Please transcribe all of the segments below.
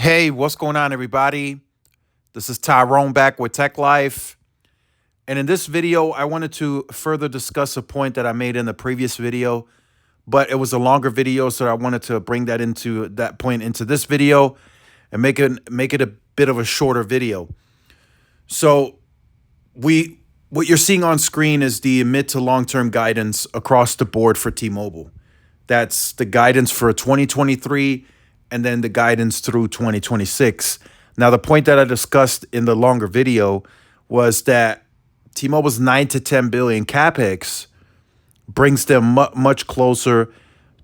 Hey, what's going on, everybody? This is Tyrone back with Tech Life. And in this video, I wanted to further discuss a point that I made in the previous video, but it was a longer video, so I wanted to bring that point into this video and make it a bit of a shorter video. So what you're seeing on screen is the mid to long-term guidance across the board for T-Mobile. That's the guidance for 2023 and then the guidance through 2026. Now, the point that I discussed in the longer video was that T-Mobile's 9 to 10 billion capex brings them much closer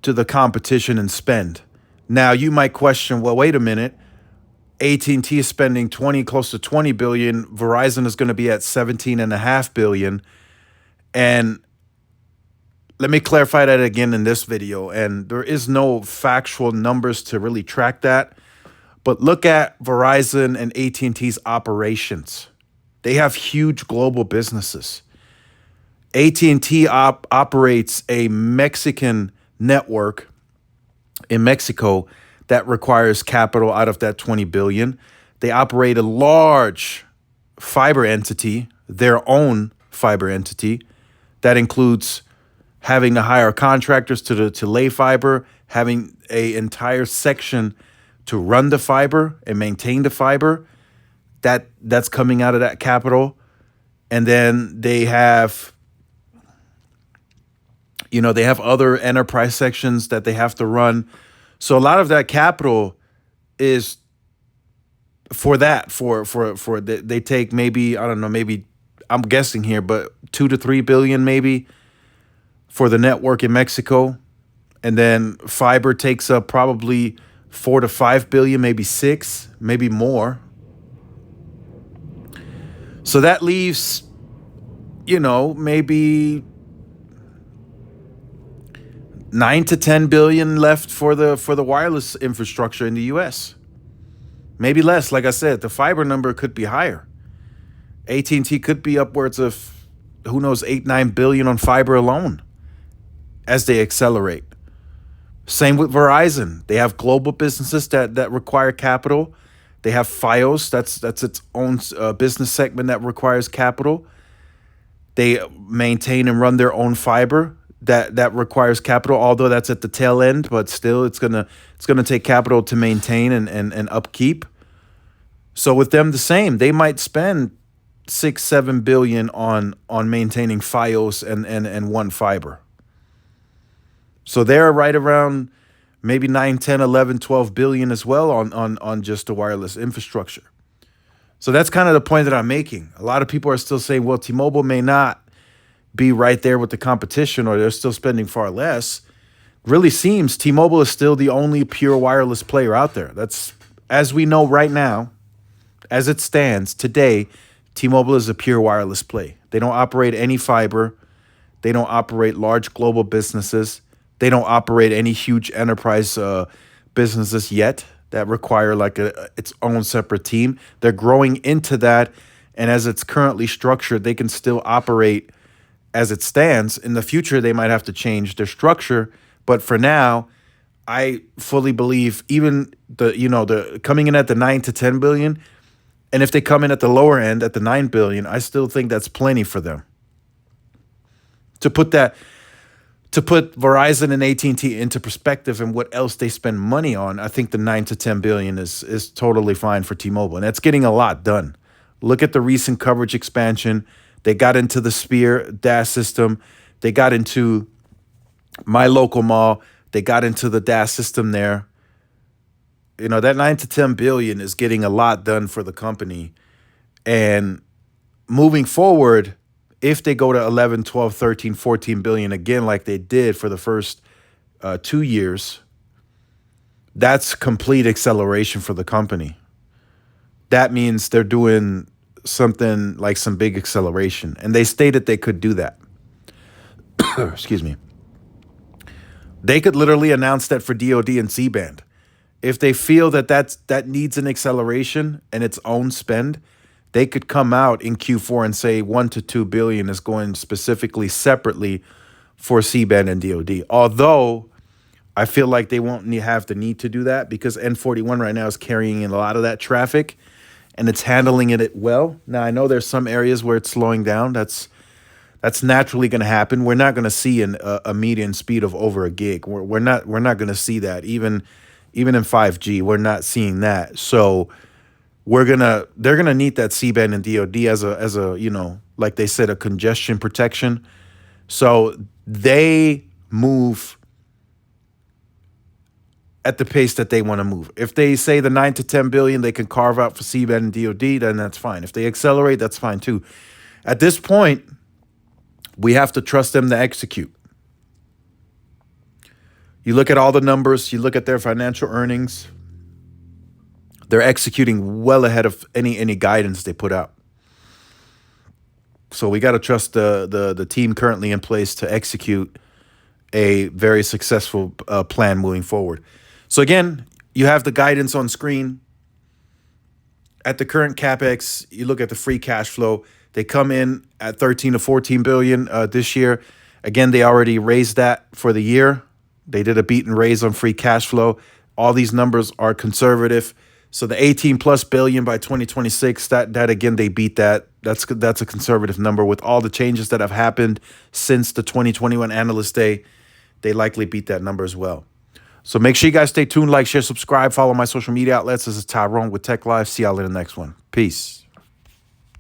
to the competition in spend. Now, you might question, well, wait a minute. AT&T is spending close to 20 billion. Verizon is going to be at 17.5 billion. And let me clarify that again in this video. And there is no factual numbers to really track that. But look at Verizon and AT&T's operations. They have huge global businesses. AT&T operates a Mexican network in Mexico that requires capital out of that 20 billion. They operate a large fiber entity, their own fiber entity, that includes having to hire contractors to lay fiber, having an entire section to run the fiber and maintain the fiber. That's coming out of that capital. And then they have other enterprise sections that they have to run. So a lot of that capital is for that. They take maybe, I don't know, maybe I'm guessing here, but 2 to 3 billion maybe for the network in Mexico. And then fiber takes up probably 4 to 5 billion, maybe 6, maybe more. So that leaves, maybe 9 to 10 billion left for the wireless infrastructure in the US. Maybe less. Like I said, the fiber number could be higher. AT&T could be upwards of, who knows, 8-9 billion on fiber alone as they accelerate. Same with Verizon. They have global businesses that require capital. They have Fios. That's its own business segment that requires capital. They maintain and run their own fiber that requires capital, although that's at the tail end, but still it's gonna take capital to maintain and upkeep. So with them, the same. They might spend 6-7 billion on maintaining Fios and one fiber. So they're right around maybe 9, 10, 11, 12 billion as well on just the wireless infrastructure. So that's kind of the point that I'm making. A lot of people are still saying, well, T-Mobile may not be right there with the competition, or they're still spending far less. Really seems T-Mobile is still the only pure wireless player out there. That's, as we know right now, as it stands today, T-Mobile is a pure wireless play. They don't operate any fiber. They don't operate large global businesses. They don't operate any huge enterprise businesses yet that require like its own separate team. They're growing into that, and as it's currently structured, they can still operate as it stands. In the future, they might have to change their structure, but for now, I fully believe even the coming in at the 9 to 10 billion, and if they come in at the lower end at the 9 billion, I still think that's plenty for them. To put Verizon and AT&T into perspective and what else they spend money on, I think the 9 to 10 billion is totally fine for T-Mobile, and that's getting a lot done. Look at the recent coverage expansion. They got into the Sphere DAS system. They got into My Local Mall. They got into the DAS system there. That 9 to 10 billion is getting a lot done for the company. And moving forward, if they go to 11, 12, 13, 14 billion again, like they did for the first 2 years, that's complete acceleration for the company. That means they're doing something like some big acceleration. And they stated they could do that. Excuse me. They could literally announce that for DoD and C-band. If they feel that needs an acceleration and its own spend, they could come out in Q4 and say 1 to 2 billion is going specifically separately for C-band and DoD. Although I feel like they won't have the need to do that because N41 right now is carrying in a lot of that traffic and it's handling it well. Now I know there's some areas where it's slowing down. That's naturally going to happen. We're not going to see a median speed of over a gig. We're not going to see that even in 5G. We're not seeing that. So they're gonna need that C-band and DoD as a like they said, a congestion protection. So they move at the pace that they want to move. If they say the 9 to 10 billion they can carve out for C-band and DoD, then that's fine. If they accelerate, that's fine too. At this point, we have to trust them to execute. You look at all the numbers, you look at their financial earnings, they're executing well ahead of any guidance they put out. So we got to trust the team currently in place to execute a very successful plan moving forward. So again, you have the guidance on screen. At the current capex, you look at the free cash flow. They come in at 13 to 14 billion this year. Again, they already raised that for the year. They did a beat and raise on free cash flow. All these numbers are conservative. So the 18 plus billion by 2026, that again, they beat that. That's a conservative number. With all the changes that have happened since the 2021 Analyst Day, they likely beat that number as well. So make sure you guys stay tuned, like, share, subscribe, follow my social media outlets. This is Tyrone with Tech Live. See y'all in the next one. Peace.